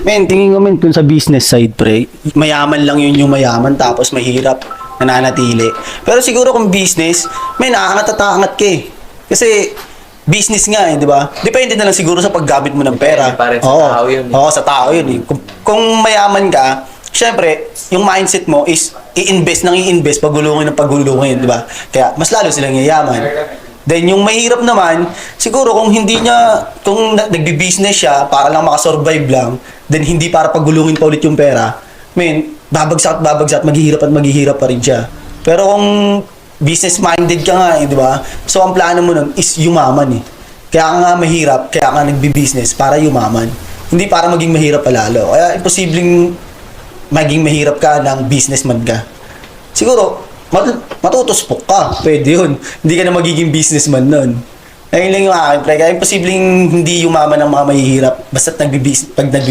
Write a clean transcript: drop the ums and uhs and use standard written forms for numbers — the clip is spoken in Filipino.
Men, tingin ko men kung sa business side, pre, mayaman lang yun yung mayaman tapos mahirap, nananatili. Pero siguro kung business, men, aangat at aangat ka eh. Kasi, business nga eh, di ba? Depende na lang siguro sa paggamit mo ng pera. Depende pa rin sa Oo. tao yun eh. Oo, sa tao yun eh. Kung mayaman ka, syempre, yung mindset mo is i-invest nang i-invest, pagulungin ng pagulungin, di ba? Kaya, mas lalo silang yayaman. Then, yung mahirap naman, siguro kung hindi niya, kung nagbi-business siya para lang makasurvive lang, then hindi para pagulungin pa ulit yung pera, babagsak at babagsak at maghihirap pa rin siya. Pero kung business-minded ka nga eh, di ba? So, ang plano mo nun is yumaman eh. Kaya ka nga mahirap, kaya ka nagbi-business para yumaman. Hindi para maging mahirap palalo. Kaya, imposibleng maging mahirap ka ng businessman ka. Siguro, matutuspok ka. Pwede yun. Hindi ka na magiging businessman nun. Ayun lang yung akin, pre. Kaya imposibleng hindi yumaman ng mga mahihirap. Basta't pag